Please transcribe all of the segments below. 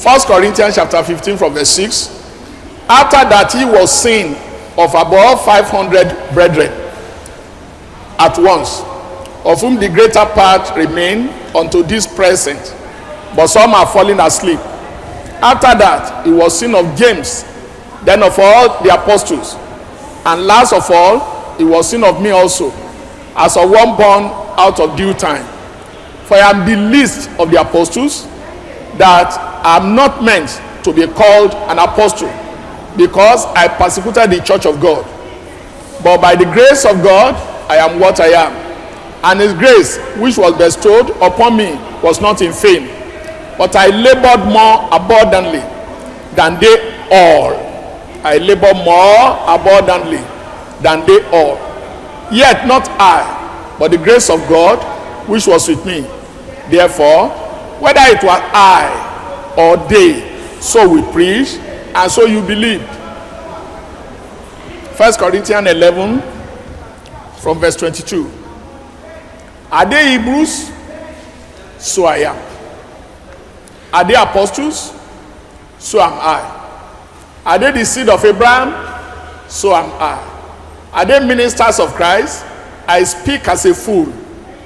1 Corinthians chapter 15 from verse 6. After that he was seen of above 500 brethren at once, of whom the greater part remain unto this present, but some are fallen asleep. After that he was seen of James, then of all the apostles, and last of all he was seen of me also, as of one born out of due time. For I am the least of the apostles, that I am not meant to be called an apostle, because I persecuted the church of God. But by the grace of God I am what I am, and his grace which was bestowed upon me was not in vain, but I labored more abundantly than they all. I labored more abundantly than they all. Yet not I, but the grace of God which was with me. Therefore, whether it was I or they, so we preach, and so you believed. 1 Corinthians 11 from verse 22. Are they Hebrews? So I am. Are they apostles? So am I. Are they the seed of Abraham? So am I. Are they ministers of Christ? I speak as a fool.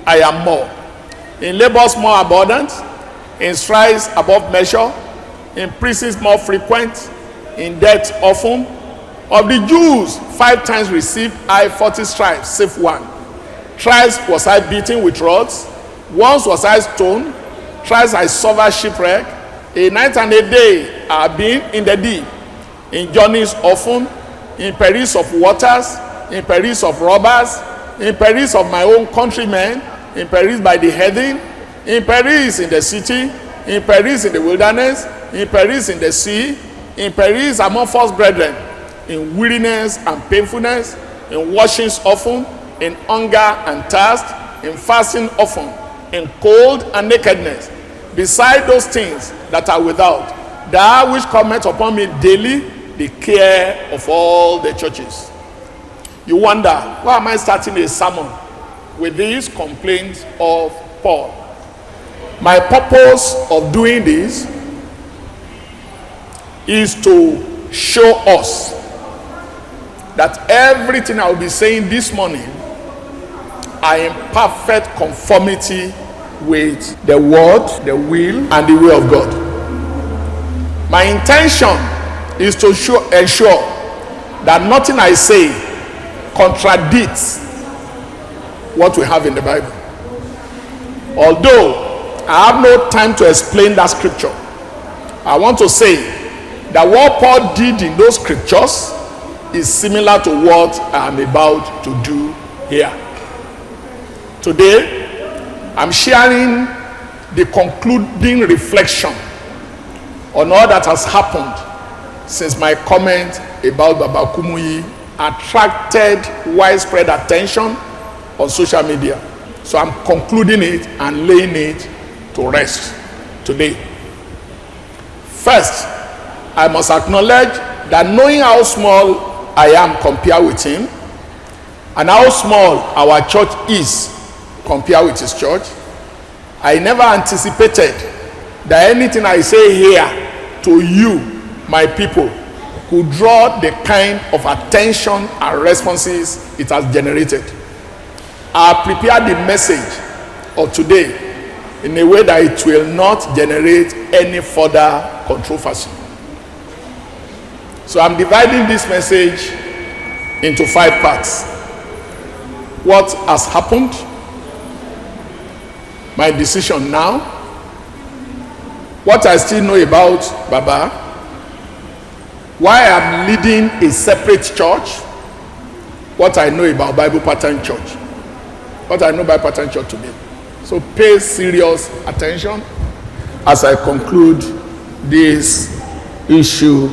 I am more. In labors more abundant, in stripes above measure, in prisons more frequent, in death often. Of the Jews 5 times received I 40 stripes, save one. Thrice was I beaten with rods, once was I stoned, thrice I suffered shipwreck. A night and a day I have been in the deep, in journeys often, in perils of waters, in perils of robbers, in perils of my own countrymen, in perils by the heathen, in perils in the city, in perils in the wilderness, in perils in the sea, in perils among false brethren, in weariness and painfulness, in washings often, in hunger and thirst, in fasting often, in cold and nakedness, beside those things that are without, that which cometh upon me daily, the care of all the churches. You wonder, why am I starting a sermon with these complaints of Paul? My purpose of doing this is to show us that everything I will be saying this morning are in perfect conformity with the word, the will, and the way of God. My intention is to ensure that nothing I say contradicts what we have in the Bible. Although I have no time to explain that scripture, I want to say that what Paul did in those scriptures is similar to what I am about to do here. Today, I'm sharing the concluding reflection on all that has happened since my comment about Baba Kumuyi attracted widespread attention on social media. So I'm concluding it and laying it to rest today. First, I must acknowledge that knowing how small I am compared with him, and how small our church is compared with his church, I never anticipated that anything I say here to you, my people, could draw the kind of attention and responses it has generated. I prepared the message of today in a way that it will not generate any further controversy. So I'm dividing this message into 5 parts. What has happened, my decision now, what I still know about Baba, why I'm leading a separate church, what I know about Bible Pattern Church, what I know about Pattern Church today. So pay serious attention as I conclude this issue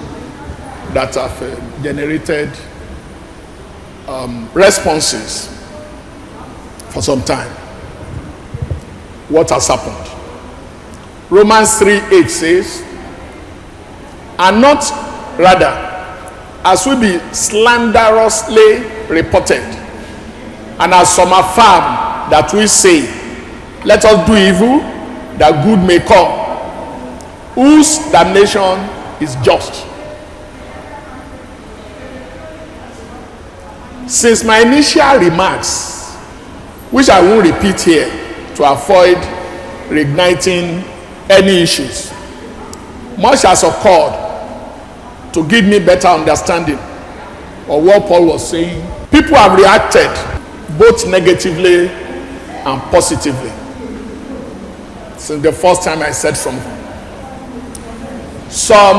that have generated responses for some time. What has happened? Romans 3:8 says, and not rather as we be slanderously reported, and as some affirm that we say, let us do evil that good may come. whose damnation is just. Since my initial remarks, which I won't repeat here to avoid reigniting any issues, much has occurred to give me better understanding of what Paul was saying. People have reacted both negatively and positively since the first time I said something. Some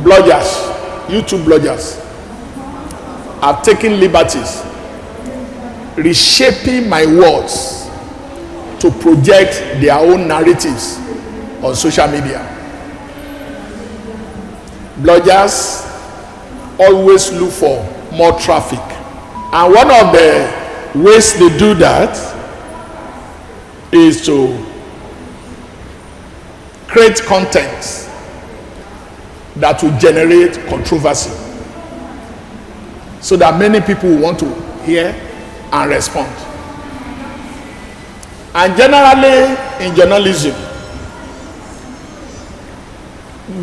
bloggers, YouTube bloggers, have taken liberties reshaping my words to project their own narratives on social media. Bloggers always look for more traffic, and one of the ways they do that is to create content that will generate controversy, so that many people will want to hear and respond. And generally in journalism,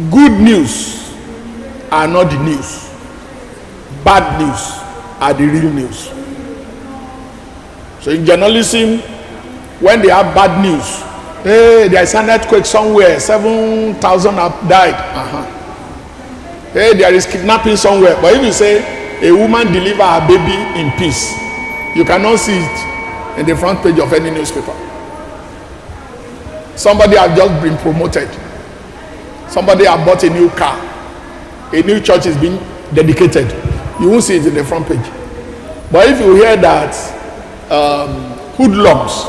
good news are not the news. Bad news are the real news. So in journalism, when they have bad news, hey, there is an earthquake somewhere, 7,000 have died. Hey, there is kidnapping somewhere. But if you say a woman deliver her baby in peace, you cannot see it in the front page of any newspaper. Somebody has just been promoted. Somebody has bought a new car. A new church is being dedicated. You won't see it in the front page. But if you hear that hoodlums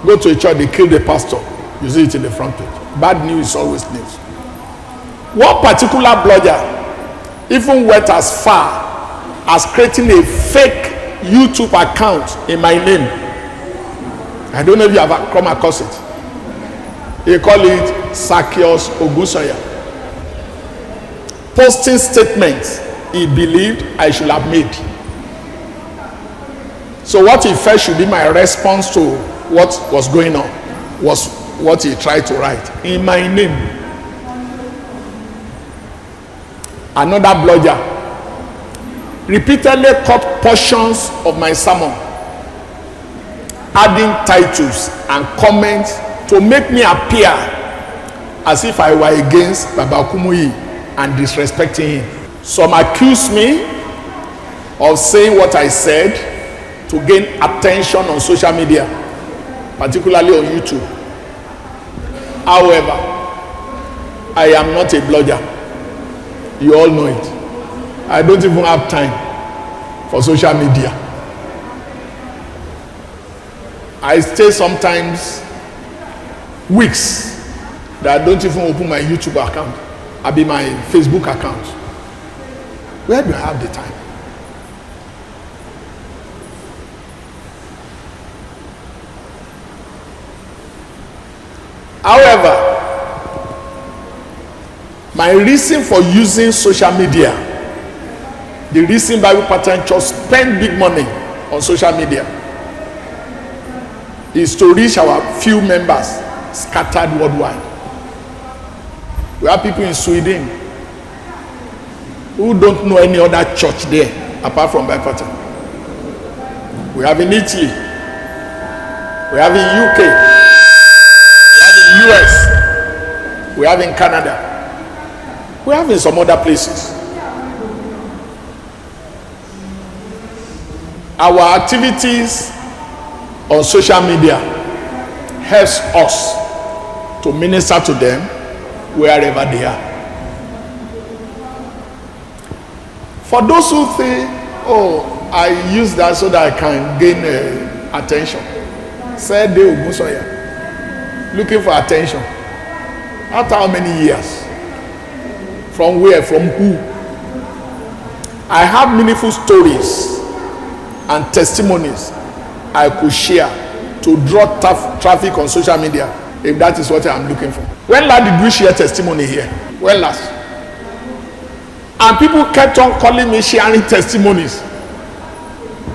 go to a church, they kill the pastor, you see it in the front page. Bad news is always news. One particular blogger even went as far as creating a fake YouTube account in my name. I don't know if you have come across it. They call it Ogunsanya. Posting statements he believed I should have made. So what he felt should be my response to what was going on was what he tried to write in my name. Another blogger repeatedly cut portions of my sermon, adding titles and comments to make me appear as if I were against Baba Kumuyi and disrespecting him. Some accuse me of saying what I said to gain attention on social media, particularly on YouTube. However, I am not a blogger. You all know it. I don't even have time for social media. I stay sometimes weeks that I don't even open my YouTube account. I be my Facebook account. Where do I have the time? However, my reason for using social media, the reason Bible Pattern Church spend big money on social media, is to reach our few members scattered worldwide. We have people in Sweden who don't know any other church there apart from Bible Pattern. We have in Italy, we have in UK, we have in US, we have in Canada, we have in some other places. Our activities on social media helps us to minister to them wherever they are. For those who think, oh, I use that so that I can gain attention, said they Ogunsanya, looking for attention. After how many years? From where? From who? I have meaningful stories and testimonies I could share to draw traffic on social media, if that is what I'm looking for. When last did we share testimony here? When last? And people kept on calling me, sharing testimonies.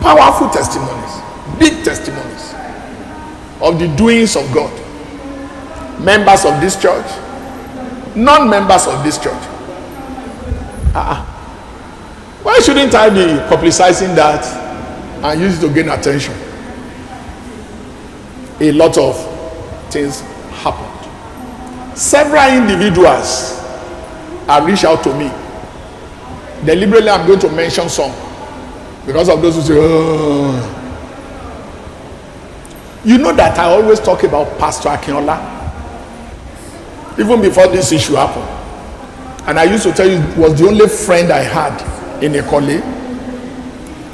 Powerful testimonies, big testimonies of the doings of God. Members of this church, non-members of this church. Why shouldn't I be publicizing that and use it to gain attention? A lot of things happened. Several individuals have reached out to me. Deliberately, I'm going to mention some because of those who say, oh. You know that I always talk about Pastor Akinola, even before this issue happened. And I used to tell you it was the only friend I had in Ekole.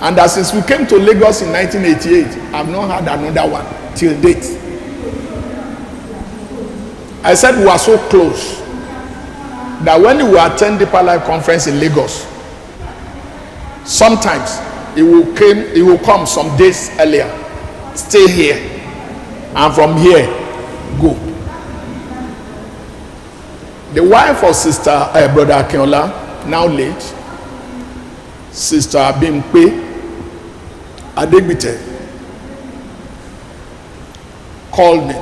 And that since we came to Lagos in 1988, I've not had another one till date. I said we were so close that when we attend Deeper Life Conference in Lagos, sometimes he will come some days earlier, stay here, and from here go. The wife of brother Akinola, now late, Sister Bimpe Adegbite, called me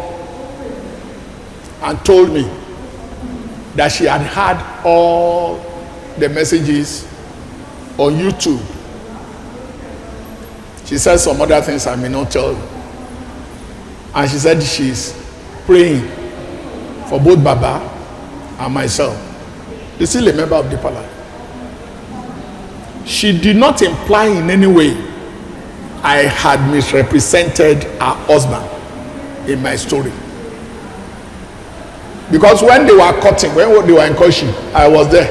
and told me that she had heard all the messages on YouTube. She said some other things I may not tell you. And she said she's praying for both Baba and myself. She's still a member of Deeper Life. She did not imply in any way I had misrepresented her husband in my story. Because when they were cutting, when they were in Koshi, I was there.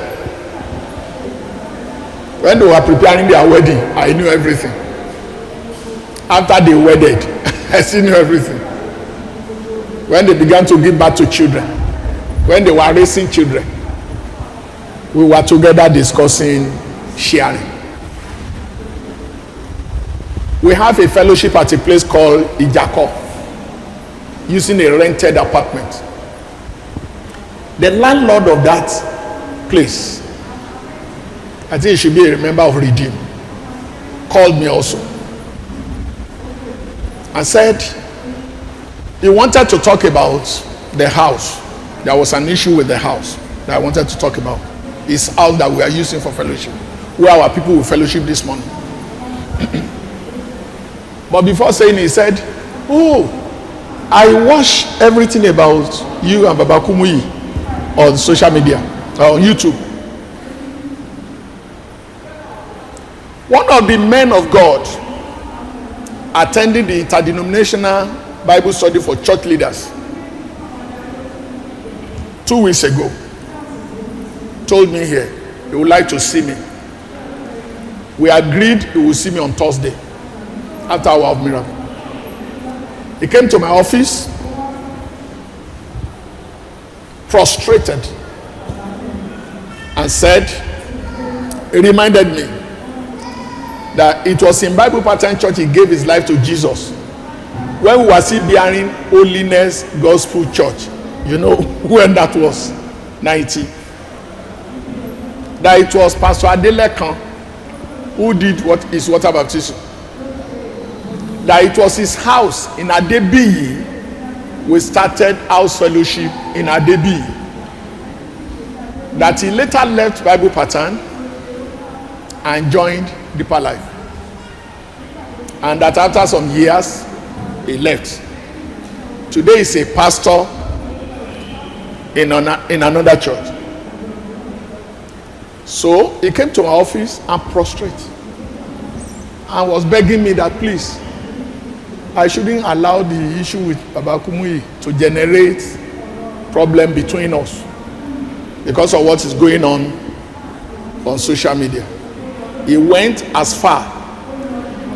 When they were preparing their wedding, I knew everything. After they wedded, I still knew everything. When they began to give birth to children, when they were raising children, we were together discussing sharing. We have a fellowship at a place called Ijako, using a rented apartment. The landlord of that place, I think he should be a member of Redeem, called me also and said he wanted to talk about the house. There was an issue with the house that I wanted to talk about. His house that we are using for fellowship, where our people will fellowship this morning. But before saying it, he said, oh, I watch everything about you and Baba Kumuyi on social media, on YouTube. One of the men of God attending the interdenominational Bible study for church leaders 2 weeks ago told me here he would like to see me. We agreed he would see me on Thursday after Hour of Miracle. He came to my office prostrated and said, he reminded me that it was in Bible Pattern Church he gave his life to Jesus when we were still bearing Holiness Gospel Church. You know when that was? 90. That it was Pastor Adelekan who did his water baptism. That it was his house in Adebiyi we started house fellowship in Adebiyi. That he later left Bible Pattern and joined Deeper Life. And that after some years he left. Today he's a pastor in another church. So he came to my office and prostrate and was begging me that please, I shouldn't allow the issue with Baba Kumuyi to generate problem between us because of what is going on social media. He went as far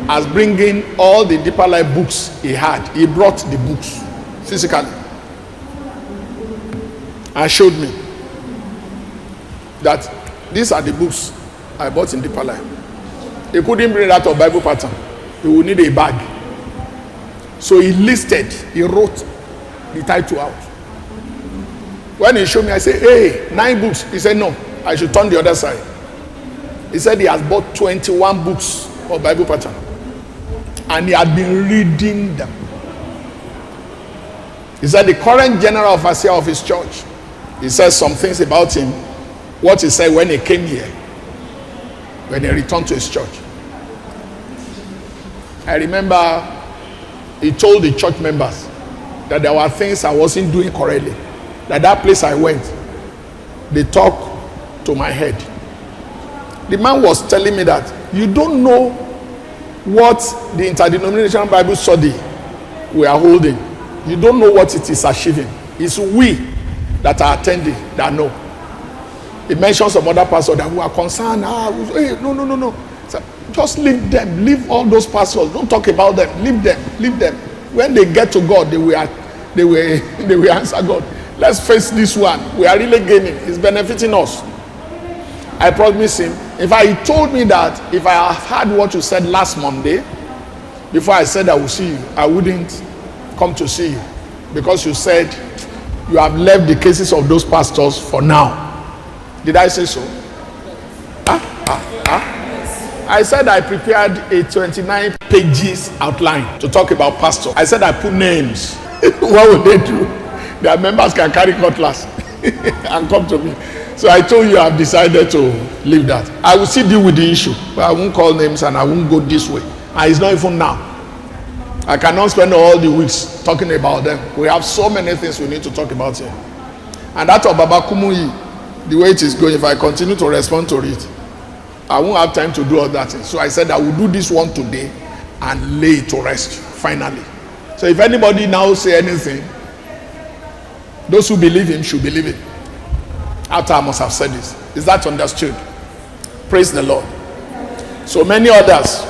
as bringing all the Deeper Life books he had. He brought the books physically and showed me that these are the books I bought in Deeper Life. He couldn't bring that of Bible Pattern. He would need a bag. So he wrote the title out. When he showed me, I said, hey, 9 books. He said, no, I should turn the other side. He said he has bought 21 books of Bible Pattern. And he had been reading them. He said the current general overseer of his church He says some things about him, what he said when he came here, when he returned to his church. I remember he told the church members that there were things I wasn't doing correctly. That place I went, they talked to my head. The man was telling me that you don't know what the interdenominational Bible study we are holding. You don't know what it is achieving. It's we that are attending that know. He mentions some other pastors that who are concerned. Hey, no. So just leave them. Leave all those pastors. Don't talk about them. Leave them. When they get to God, they will answer God. Let's face this one. We are really gaining. It's benefiting us. I promise him. In fact, he told me that if I had heard what you said last Monday, before I said I will see you, I wouldn't come to see you, because you said you have left the cases of those pastors for now. Did I say so? I said I prepared a 29 pages outline to talk about pastors. I said I put names. What would they do? Their members can carry cutlass and come to me. So I told you I've decided to leave that. I will still deal with the issue, but I won't call names and I won't go this way. And it's not even now. I cannot spend all the weeks talking about them. We have so many things we need to talk about here. And that of Baba Kumuyi, the way it is going, if I continue to respond to it, I won't have time to do all that. So I said I will do this one today and lay it to rest, finally. So if anybody now say anything, those who believe him should believe it. After I must have said this. Is that understood? Praise the Lord. So many others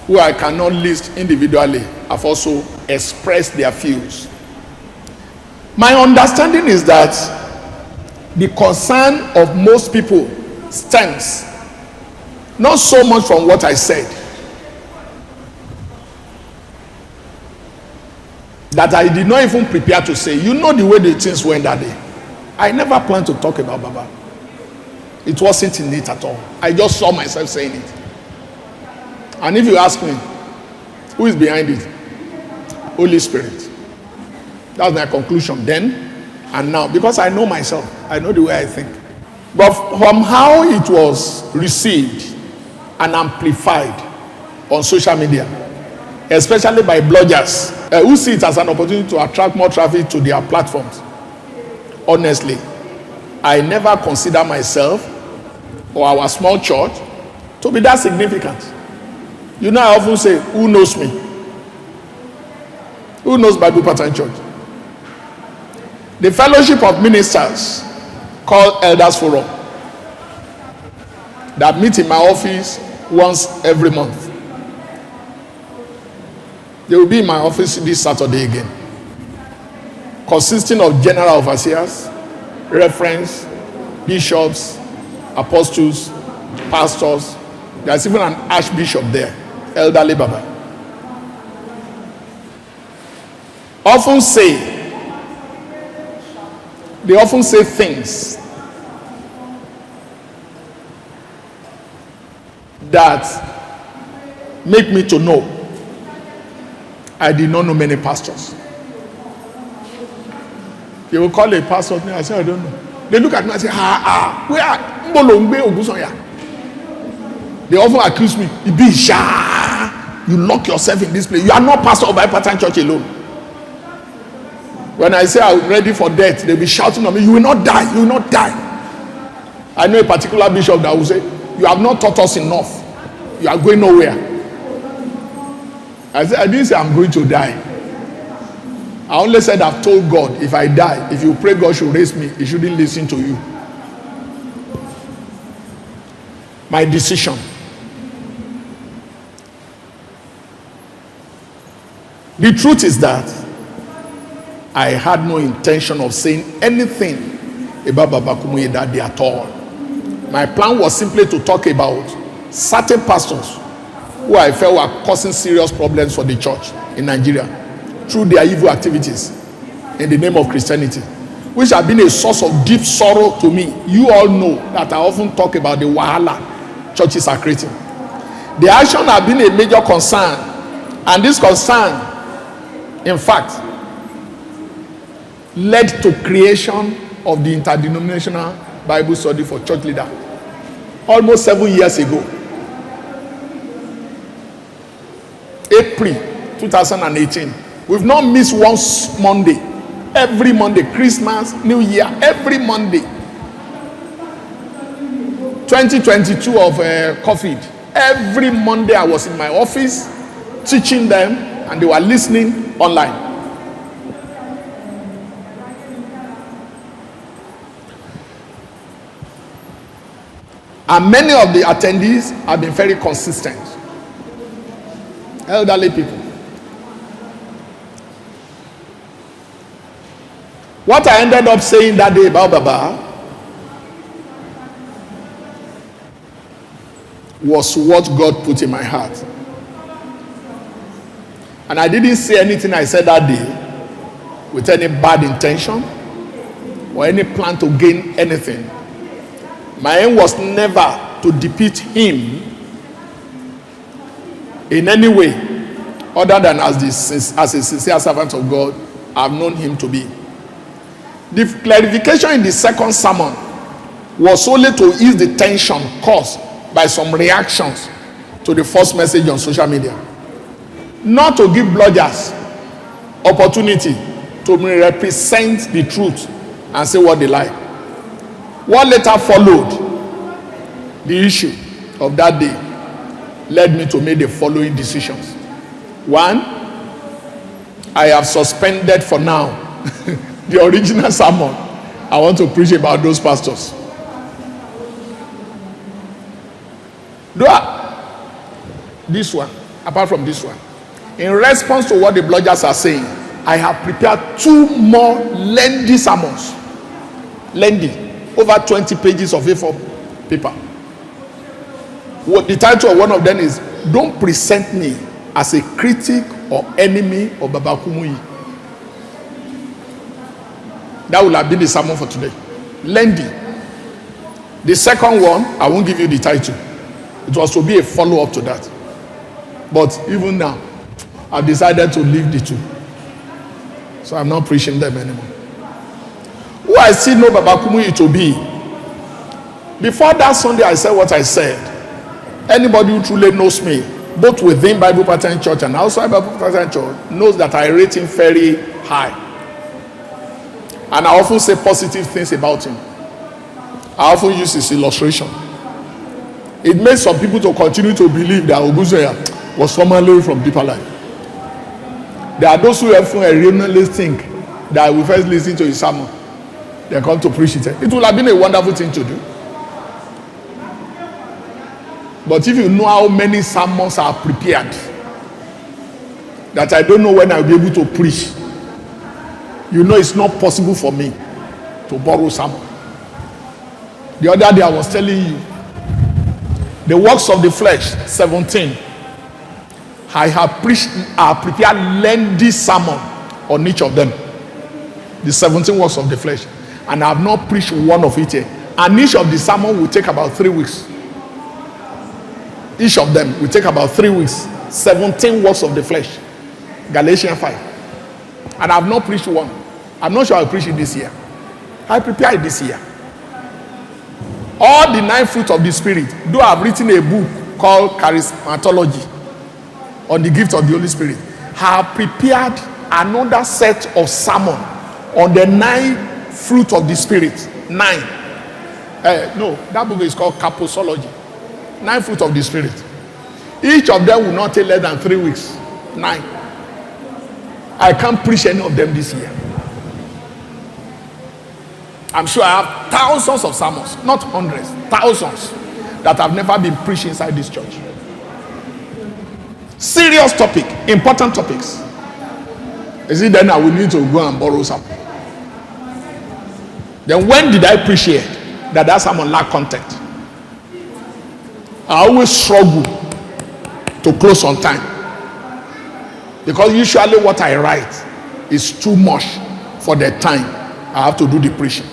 who I cannot list individually have also expressed their views. My understanding is that the concern of most people stems not so much from what I said, that I did not even prepare to say. You know the way the things went that day. I never planned to talk about Baba. It wasn't in it at all. I just saw myself saying it. And if you ask me, who is behind it? Holy Spirit. That's my conclusion then and now, because I know myself. I know the way I think. But from how it was received and amplified on social media, especially by bloggers who see it as an opportunity to attract more traffic to their platforms, honestly, I never consider myself or our small church to be that significant. You know, I often say, who knows me? Who knows Bible Pattern Church? The fellowship of ministers called Elders Forum that meet in my office once every month. They will be in my office this Saturday again, consisting of general overseers, referents, bishops, apostles, pastors. There's even an archbishop there, Elderly Baba. They often say things that make me to know I did not know many pastors. They will call a pastor, I say, I don't know. They look at me and say, where are Ogunsanya? They often accuse me, you lock yourself in this place. You are not pastor of Bible Pattern Church alone. When I say I'm ready for death, they'll be shouting at me, you will not die, you will not die. I know a particular bishop that will say, you have not taught us enough. You are going nowhere. I said, I didn't say I'm going to die. I only said I've told God, if I die, if you pray God should raise me, he shouldn't listen to you. My decision. The truth is that I had no intention of saying anything about Baba Kumuyi that day at all. My plan was simply to talk about certain pastors who I felt were causing serious problems for the church in Nigeria through their evil activities in the name of Christianity, which have been a source of deep sorrow to me. You all know that I often talk about the wahala churches are creating. The action have been a major concern, and this concern, in fact, led to creation of the interdenominational Bible study for church leader almost 7 years ago. April 2018. We've not missed one Monday. Every Monday, Christmas, New Year, every Monday. 2022 of COVID. Every Monday I was in my office teaching them and they were listening online. And many of the attendees have been very consistent. Elderly people. What I ended up saying that day about Baba was what God put in my heart. And I didn't say anything I said that day with any bad intention or any plan to gain anything. My aim was never to defeat him in any way other than as a sincere servant of God I've known him to be. The clarification in the second sermon was only to ease the tension caused by some reactions to the first message on social media. Not to give bloggers opportunity to represent the truth and say what they like. What later followed the issue of that day led me to make the following decisions. One, I have suspended for now the original sermon I want to preach about those pastors. This one, apart from this one, in response to what the bloggers are saying, I have prepared 2 more lengthy sermons. Lengthy, over 20 pages of A4 paper. What the title of one of them is, "Don't present me as a critic or enemy of Baba Kumuyi." That will have been the sermon for today. Lengthy. The second one, I won't give you the title. It was to be a follow-up to that. But even now, I've decided to leave the 2. So I'm not preaching them anymore. Who I still know Baba Kumuyi to be. Before that Sunday, I said what I said. Anybody who truly knows me, both within Bible Pattern Church and outside Bible Pattern Church, knows that I rate him very high. And I often say positive things about him. I often use his illustration. It makes some people to continue to believe that Ogunsanya was formerly from Deeper Life. There are those who often erroneously think that we first listen to his sermon, they come to preach it. It would have been a wonderful thing to do. But if you know how many sermons are prepared, that I don't know when I'll be able to preach, you know it's not possible for me to borrow sermon. The other day I was telling you, the works of the flesh, 17. I have prepared lengthy sermon on each of them. The 17 works of the flesh. And I have not preached one of it yet. And each of the sermon will take about 3 weeks. Each of them will take about 3 weeks. 17 works of the flesh. Galatians 5. And I have not preached one. I'm not sure I'll preach it this year. I prepared this year. All the 9 fruits of the Spirit, though I've written a book called Charismatology on the gift of the Holy Spirit, have prepared another set of sermon on the 9 fruits of the Spirit. 9. No, that book is called Caposology. 9 fruits of the Spirit. Each of them will not take less than 3 weeks. 9. I can't preach any of them this year. I'm sure I have thousands of sermons, not hundreds, thousands, that have never been preached inside this church. Serious topic, important topics. Is it then I will need to go and borrow some? Then when did I preach here that sermon lack content? I always struggle to close on time, because usually what I write is too much for the time I have to do the preaching.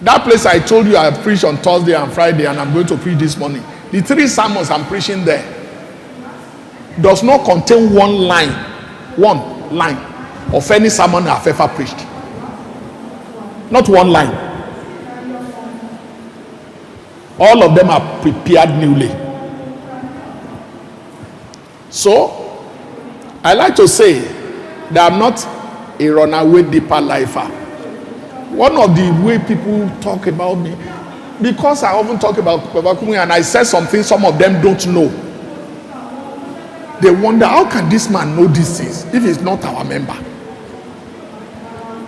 That place I told you I preached on Thursday and Friday, and I'm going to preach this morning. The 3 sermons I'm preaching there does not contain one line of any sermon I've ever preached. Not one line. All of them are prepared newly. So, I like to say that I'm not a runaway deeper lifer. One of the way people talk about me, because I often talk about Baba Kumuyi and I said something some of them don't know. They wonder, how can this man know these things if he's not our member?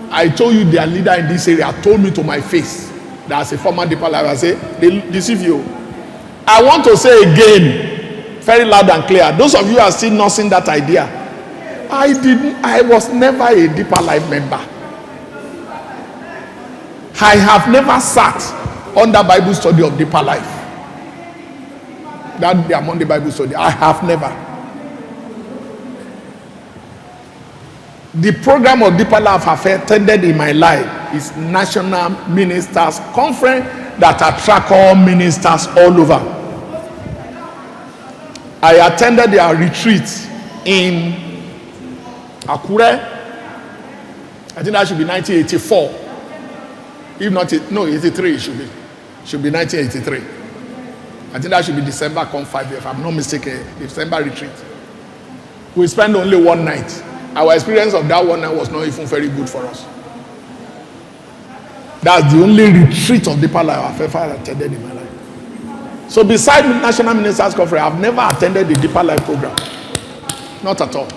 I told you their leader in this area told me to my face that as a former deeper lifer, I say, they deceive you. I want to say again, very loud and clear, those of you who are still nursing that idea, I was never a deeper life member. I have never sat under Bible study of deeper life. That their Monday Bible study, I have never. The program of deeper life I've attended in my life is National Ministers Conference that attract all ministers all over. I attended their retreat in Akure. I think that should be 1984. If not, 83 it should be. Should be 1983. I think that should be December, come 5 years, if I'm not mistaken, December retreat. We spent only one night. Our experience of that one night was not even very good for us. That's the only retreat of deeper life I've ever attended in my life. So besides National Ministers Conference, I've never attended the deeper life program. Not at all.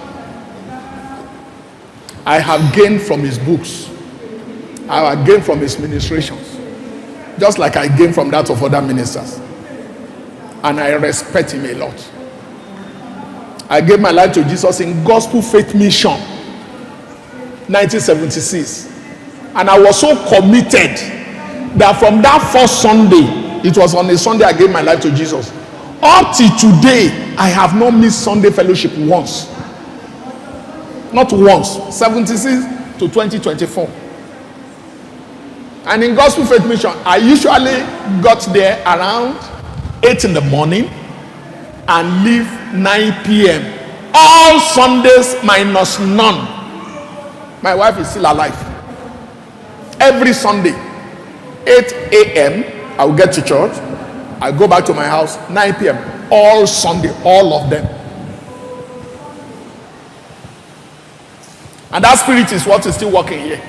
I have gained from his books. I have gained from his ministrations. Just like I gained from that of other ministers. And I respect him a lot. I gave my life to Jesus in Gospel Faith Mission, 1976. And I was so committed that from that first Sunday, it was on a Sunday I gave my life to Jesus. Up till today, I have not missed Sunday fellowship once. Not once. 76 to 2024. And in Gospel Faith Mission, I usually got there around 8 in the morning and leave 9 p.m. All Sundays minus none. My wife is still alive. Every Sunday, 8 a.m., I will get to church. I go back to my house, 9 p.m. All Sunday, all of them. And that spirit is what is still working here.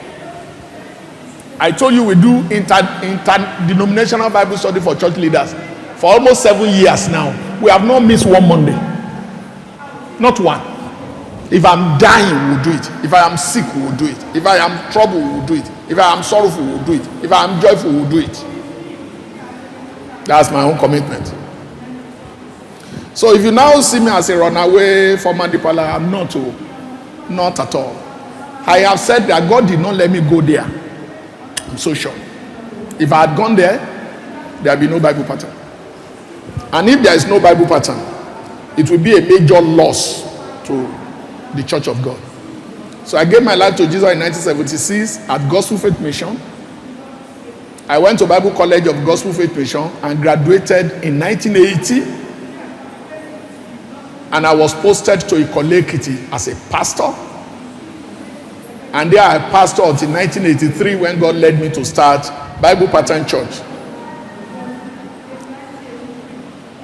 I told you we do interdenominational Bible study for church leaders for almost 7 years now. We have not missed one Monday. Not one. If I'm dying, we'll do it. If I am sick, we'll do it. If I am troubled, we'll do it. If I am sorrowful, we'll do it. If I am joyful, we'll do it. That's my own commitment. So if you now see me as a runaway former deeper life, I'm not. Not at all. I have said that God did not let me go there. I'm so sure. If I had gone there, there would be no Bible pattern. And if there is no Bible pattern, it will be a major loss to the Church of God. So I gave my life to Jesus in 1976 at Gospel Faith Mission. I went to Bible College of Gospel Faith Mission and graduated in 1980. And I was posted to Ikole Ekiti as a pastor. And there I pastored until 1983 when God led me to start Bible Pattern Church.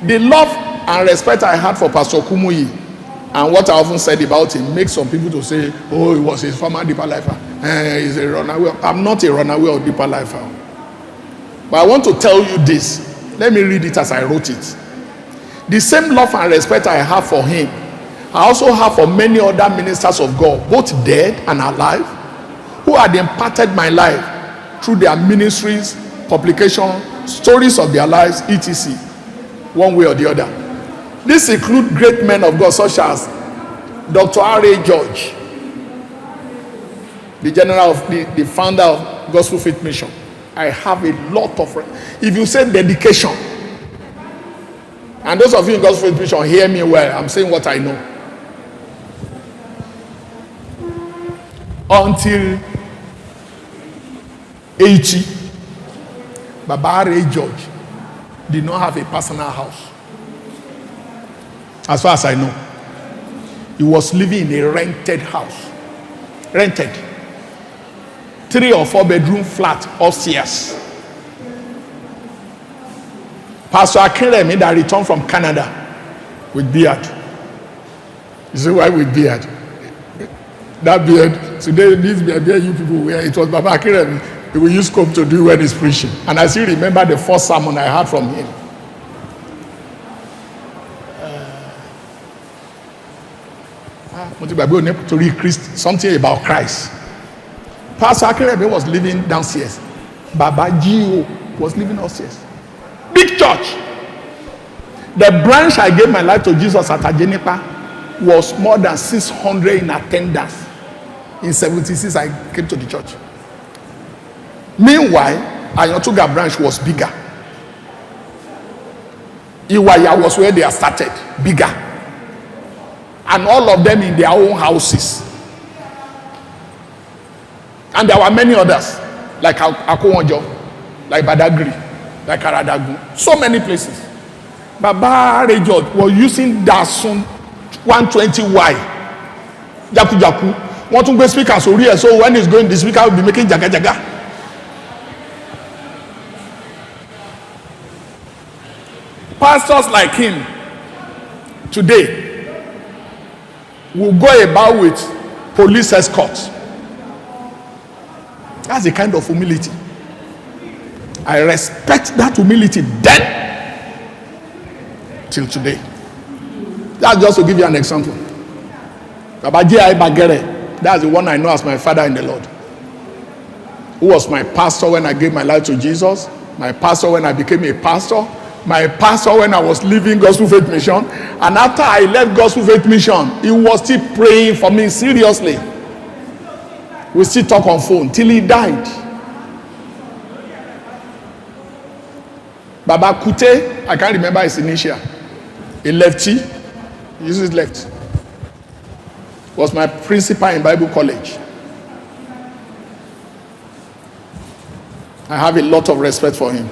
The love and respect I had for Pastor Kumuyi and what I often said about him makes some people to say, oh, he was a former deeper lifer. He's a runaway. I'm not a runaway or deeper lifer. But I want to tell you this. Let me read it as I wrote it. The same love and respect I have for him, I also have for many other ministers of God, both dead and alive, who had imparted my life through their ministries, publication, stories of their lives, etc., one way or the other. This includes great men of God such as Dr. R.A. George, the general of the founder of Gospel Faith Mission. I have a lot of, if you say dedication, and those of you in Gospel Faith Mission hear me well, I'm saying what I know. Until 80, Baba R.A. George did not have a personal house. As far as I know, he was living in a rented house. Rented. 3 or 4 bedroom flat upstairs. Pastor Akinremi that returned from Canada with beard. You see why with beard? That beard, today this beard you people wear, it was Baba Akinremi. He will use comb to do when he's preaching. And I still remember the first sermon I heard from him. Something about Christ. Pastor Akinremi was living downstairs. Baba Gio was living upstairs. Big church. The branch I gave my life to Jesus at Ajenipa was more than 600 in attendance. In 76, I came to the church. Meanwhile, Ayantuga branch was bigger. Iwaya was where they are started, bigger. And all of them in their own houses. And there were many others, like Akowonjo, like Badagry, like Karadagu, so many places. Baba Rejod was using Dasun 120Y. Jaku Jaku. Want to go speakers over here, so when he's going, the speaker will be making jaga jaga. Pastors like him today will go about with police escorts. That's the kind of humility. I respect that humility then till today. That's just to give you an example. That's the one I know as my father in the Lord. Who was my pastor when I gave my life to Jesus, my pastor when I became a pastor, my pastor when I was leaving Gospel Faith Mission, and after I left Gospel Faith Mission, he was still praying for me seriously. We still talk on phone till he died. Baba Kute, I can't remember his initial. A lefty, he uses left. Was my principal in Bible college. I have a lot of respect for him.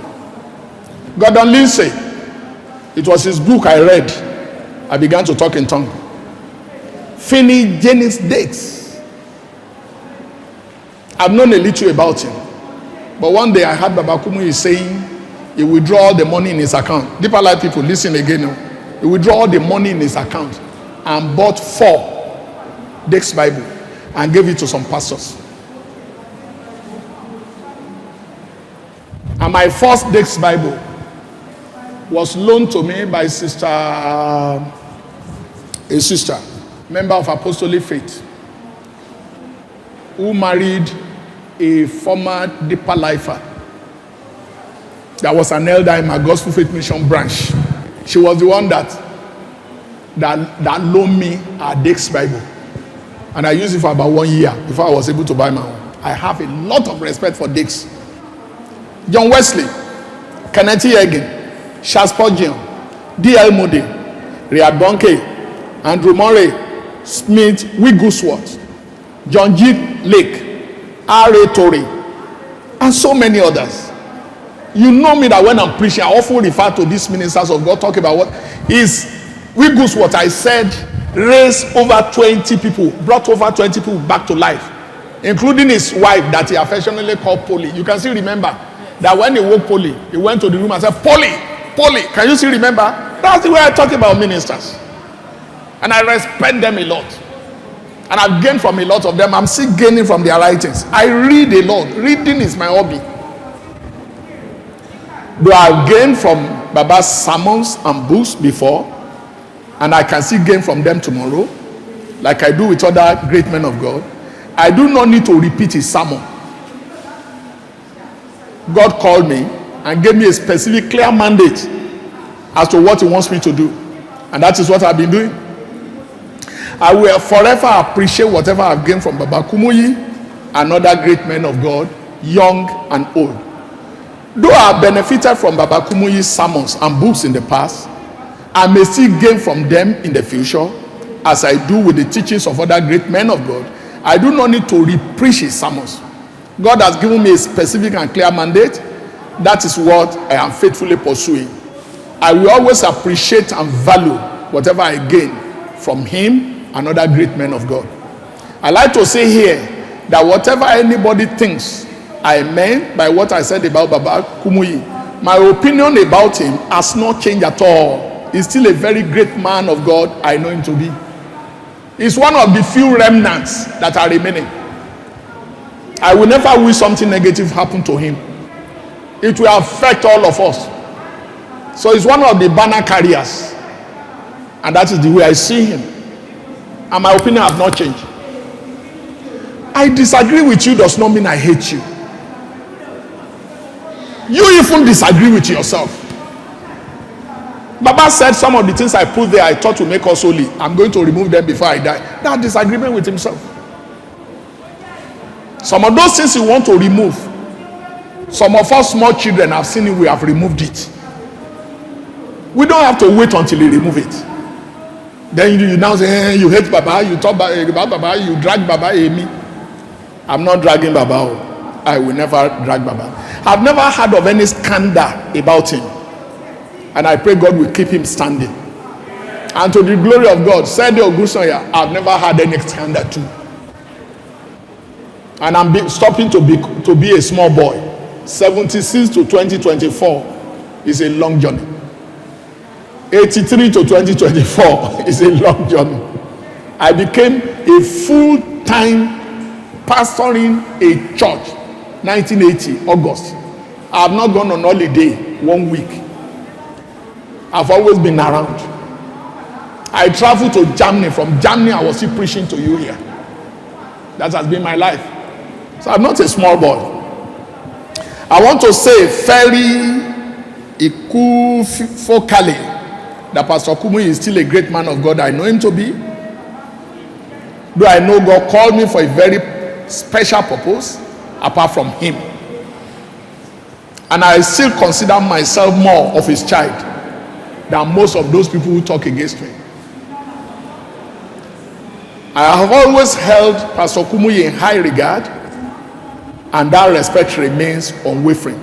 Gordon Lindsay, it was his book I read. I began to talk in tongue. Finney Jennings Dates. I've known a little about him. But one day I heard Baba Kumuyi saying he withdrew all the money in his account. Deeper Life people, listen again. He withdrew all the money in his account and bought 4 Dake's Bible and gave it to some pastors. And my first Dake's Bible was loaned to me by a sister, member of Apostolic Faith, who married a former Deeper Lifer that was an elder in my Gospel Faith Mission branch. She was the one that loaned me a Dake's Bible. And I used it for about 1 year before I was able to buy my own. I have a lot of respect for Dake's. John Wesley, Kenneth Hagin, Charles Spurgeon, D.L. Moody, Riyad Bonke, Andrew Murray, Smith Wigglesworth, John G. Lake, R.A. Torrey, and so many others. You know me that when I'm preaching, I often refer to these ministers of God, talk about what is Wigglesworth. I said, raised over 20 people, brought over 20 people back to life, including his wife that he affectionately called Polly. You can still remember that when he woke Polly, he went to the room and said, Polly, can you still remember? That's the way I talk about ministers. And I respect them a lot. And I've gained from a lot of them. I'm still gaining from their writings. I read a lot. Reading is my hobby. Though I've gained from Baba's sermons and books before, and I can still gain from them tomorrow, like I do with other great men of God, I do not need to repeat his sermon. God called me and gave me a specific, clear mandate as to what he wants me to do. And that is what I've been doing. I will forever appreciate whatever I've gained from Baba Kumuyi and other great men of God, young and old. Though I have benefited from Baba Kumuyi's sermons and books in the past, I may still gain from them in the future, as I do with the teachings of other great men of God. I do not need to re-preach his sermons. God has given me a specific and clear mandate. That is what I am faithfully pursuing. I will always appreciate and value whatever I gain from him and other great men of God. I like to say here that whatever anybody thinks I meant by what I said about Baba Kumuyi, my opinion about him has not changed at all. He's still a very great man of God. I know him to be. He's one of the few remnants that are remaining. I will never wish something negative happen to him. It will affect all of us. So he's one of the banner carriers. And that is the way I see him. And my opinion has not changed. I disagree with you does not mean I hate you. You even disagree with yourself. Baba said some of the things I put there I thought would make us holy. I'm going to remove them before I die. That disagreement with himself. Some of those things you want to remove, some of us small children have seen it, we have removed it. We don't have to wait until he remove it. Then you now say, you hate Baba, you talk about Baba, you drag Baba, me. I'm not dragging Baba. I will never drag Baba. I've never heard of any scandal about him. And I pray God will keep him standing. And to the glory of God, said the Ogunsanya, I've never had any scandal too. And I'm stopping to be a small boy. 76 to 2024 is a long journey. 83 to 2024 is a long journey. I became a full-time pastoring a church 1980 August. I have not gone on holiday 1 week. I've always been around. I traveled to Germany. From Germany I was still preaching to you here. That has been my life. So I'm not a small boy. I want to say very focally that Pastor Kumuyi is still a great man of God. I know him to be. Though I know God called me for a very special purpose apart from him. And I still consider myself more of his child than most of those people who talk against me. I have always held Pastor Kumuyi in high regard, and that respect remains unwavering.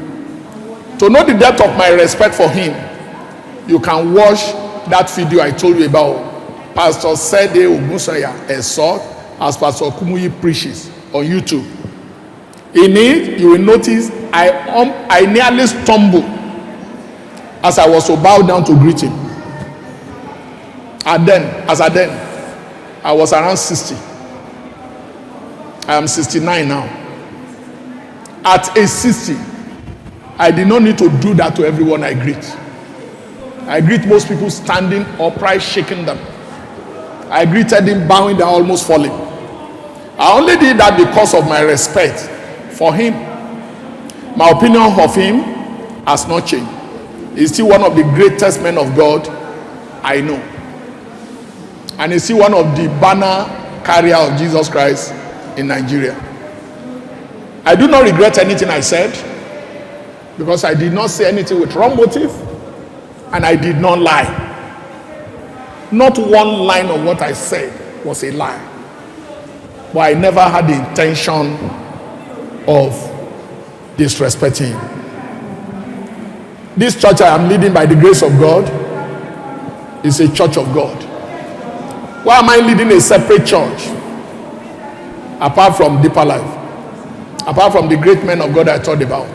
To know the depth of my respect for him, you can watch that video I told you about. Pastor Sede Ogunsanya exhort as Pastor Kumuyi preaches on YouTube. In it, you will notice I nearly stumbled as I was to bow down to greet him. And then, I was around 60. I am 69 now. At age 60, I did not need to do that to everyone I greet. I greet most people standing upright, shaking them. I greeted him bowing down, almost falling. I only did that because of my respect for him. My opinion of him has not changed. He's still one of the greatest men of God I know. And he's still one of the banner carrier of Jesus Christ in Nigeria. I do not regret anything I said, because I did not say anything with wrong motive, and I did not lie. Not one line of what I said was a lie. But I never had the intention of disrespecting him. This church I am leading by the grace of God is a church of God. Why am I leading a separate church apart from Deeper Life? Apart from the great men of God I thought about?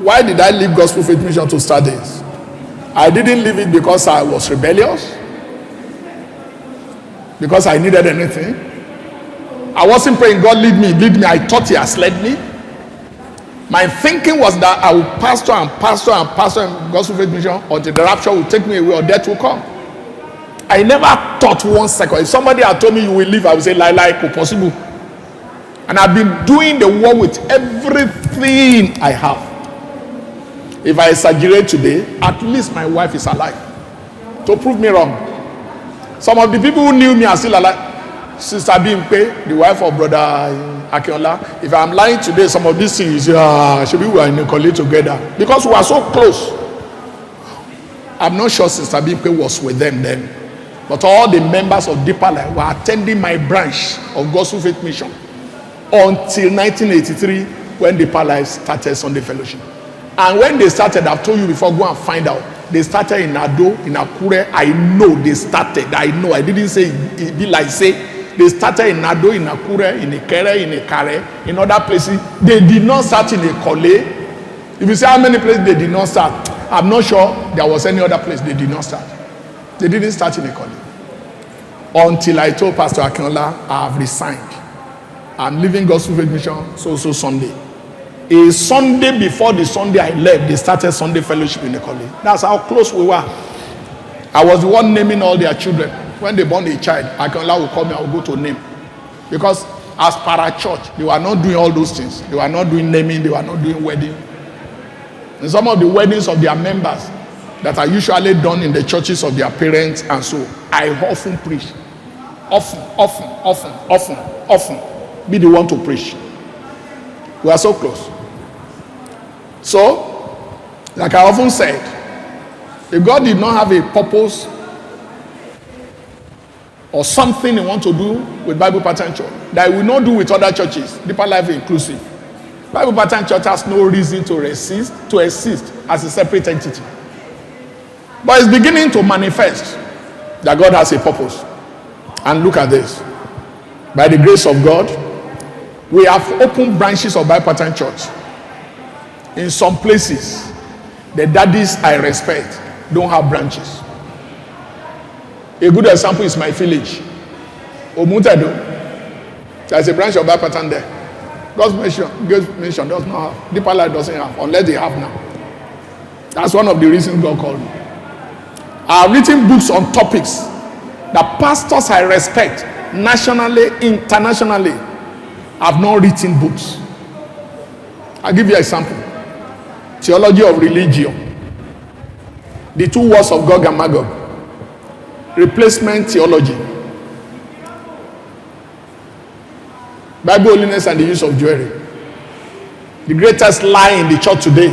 Why did I leave Gospel Faith Mission to start this? I didn't leave it because I was rebellious, because I needed anything. I wasn't praying, God lead me, lead me. I thought he has led me. My thinking was that I would pastor and pastor and pastor in Gospel Faith Mission until the rapture will take me away or death will come. I never thought 1 second. If somebody had told me you will leave, I would say, lie, possible. And I've been doing the work with everything I have. If I exaggerate today, at least my wife is alive to prove me wrong. Some of the people who knew me are still alive. Sister Bimpe, the wife of Brother Akinola. If I'm lying today, some of these things, should we were in a college together because we are so close. I'm not sure Sister Bimpe was with them then, but all the members of Deeper Life were attending my branch of Gospel Faith Mission until 1983 when Deeper Life started Sunday Fellowship. And when they started, I've told you before, go and find out. They started in Ado, in Akure. I know they started. I know. I didn't say it be like say They started in Nado, in Akure, in Ikere, in Ikare, in other places. They did not start in Ekole. If you say how many places they did not start, I'm not sure there was any other place they did not start. They didn't start in Ekole. Until I told Pastor Akinola, I have resigned. I'm leaving Gospel Faith Mission so Sunday. A Sunday before the Sunday I left, they started Sunday fellowship in Ekole. That's how close we were. I was the one naming all their children. When they born a child, Akinola will call me, I will go to name. Because as para church, they were not doing all those things. They were not doing naming, they were not doing wedding. And some of the weddings of their members that are usually done in the churches of their parents, and so I often preach. Often be the one to preach. We are so close. So, like I often said, if God did not have a purpose or something he wants to do with Bible Pattern Church that he will not do with other churches, Deeper Life inclusive, Bible Pattern Church has no reason to exist as a separate entity. But it's beginning to manifest that God has a purpose. And look at this. By the grace of God, we have opened branches of Bible Pattern Church. In some places, the daddies I respect don't have branches. A good example is my village, Omutedo. There's a branch of Bible Pattern there. God's mission does not have. Deeper Life doesn't have, unless they have now. That's one of the reasons God called me. I have written books on topics that pastors I respect, nationally, internationally, have not written books. I'll give you an example. Theology of religion. The two words of Gog and Magog. Replacement theology. Bible holiness and the use of jewelry. The greatest lie in the church today.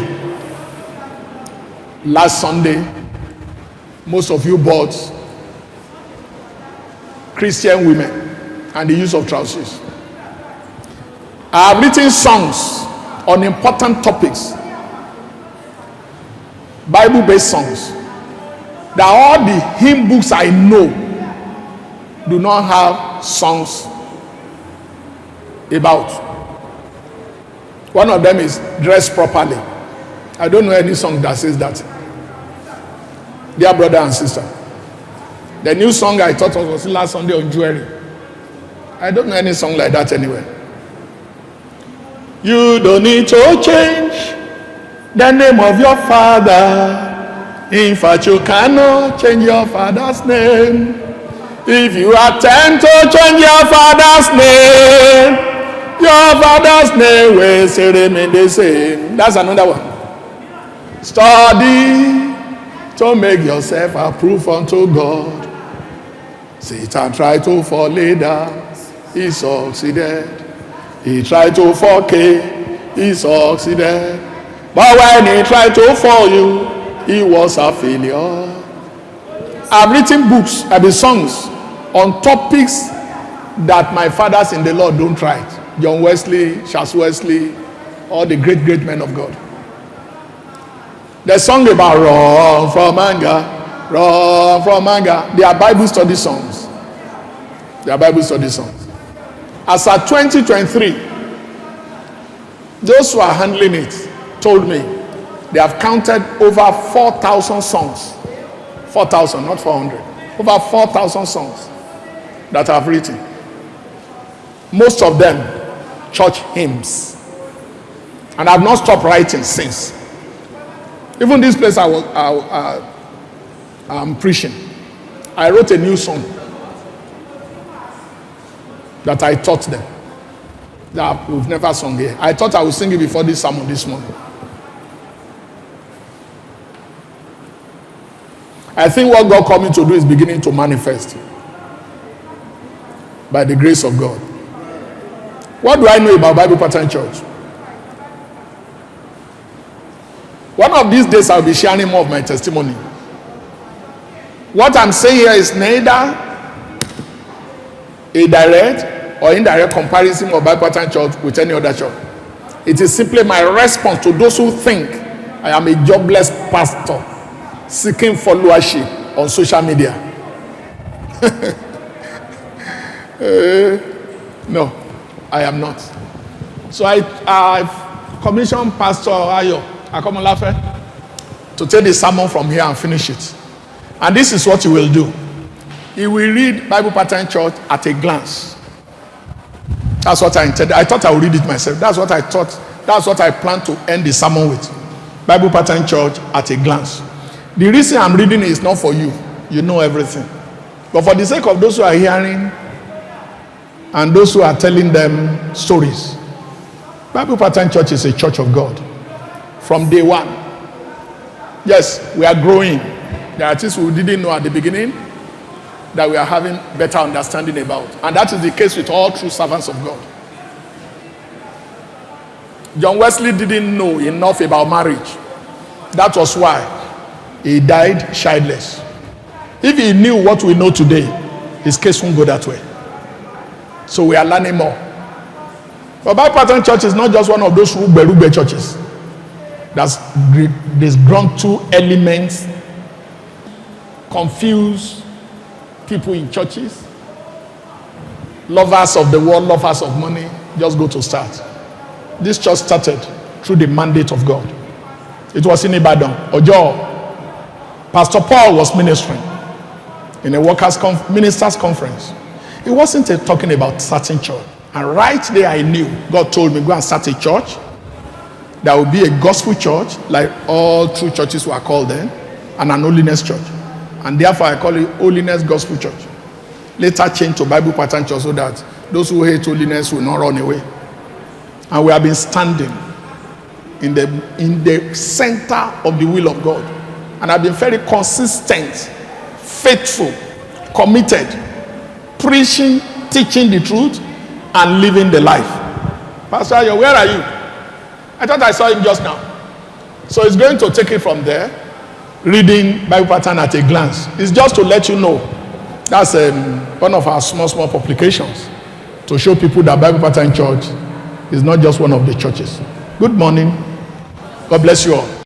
Last Sunday, most of you bought Christian women and the use of trousers. I have written songs on important topics, Bible-based songs, that all the hymn books I know do not have songs about. One of them is Dress Properly. I don't know any song that says that. Dear brother and sister, the new song I taught was last Sunday on jewelry. I don't know any song like that anywhere. You don't need to change the name of your father. In fact, you cannot change your father's name. If you attempt to change your father's name will still remain the same. That's another one. Study to make yourself approved unto God. Satan tried to fall leader, he succeeded. He tried to fall Cain, he succeeded. But when he tried to fall you, he was a failure. I've written books, I've written songs on topics that my fathers in the Lord don't try. John Wesley, Charles Wesley, all the great men of God. The song about run from anger. They are Bible study songs. As at 2023, those who are handling it told me they have counted over 4,000 songs. 4,000, not 400. Over 4,000 songs that I've written. Most of them church hymns. And I've not stopped writing since. Even this place I'm preaching, I wrote a new song that I taught them, that we've never sung here. I thought I would sing it before this sermon this morning. I think what God called me to do is beginning to manifest by the grace of God. What do I know about Bible Pattern Church? One of these days I'll be sharing more of my testimony. What I'm saying here is neither a direct or indirect comparison of Bible Pattern Church with any other church. It is simply my response to those who think I am a jobless pastor seeking followership on social media. No, I am not. So I've commissioned Pastor Ayo Akomolafe to take the sermon from here and finish it. And this is what he will do. He will read Bible Pattern Church at a glance. That's what I intended. I thought I would read it myself. That's what I thought. That's what I plan to end the sermon with. Bible Pattern Church at a glance. The reason I'm reading it is not for you. You know everything. But for the sake of those who are hearing and those who are telling them stories. Bible Pattern Church is a church of God. From day one. Yes, we are growing. There are things we didn't know at the beginning that we are having better understanding about. And that is the case with all true servants of God. John Wesley didn't know enough about marriage. That was why he died childless. If he knew what we know today, his case won't go that way. So we are learning more. But Bible Pattern Church is not just one of those rugbe churches. There's grown two elements, confuse people in churches, lovers of the world, lovers of money, just go to start. This church started through the mandate of God. It was in Ibadan, Ojo. Pastor Paul was ministering in a ministers conference. He wasn't talking about starting church. And right there I knew, God told me, go and start a church. There will be a gospel church, like all true churches were called then, and an holiness church. And therefore I call it Holiness Gospel Church. Later changed to Bible Pattern Church so that those who hate holiness will not run away. And we have been standing in the center of the will of God. And I've been very consistent, faithful, committed, preaching, teaching the truth, and living the life. Pastor Ayo, where are you? I thought I saw him just now. So he's going to take it from there, reading Bible Pattern at a glance. It's just to let you know. That's one of our small publications to show people that Bible Pattern Church is not just one of the churches. Good morning. God bless you all.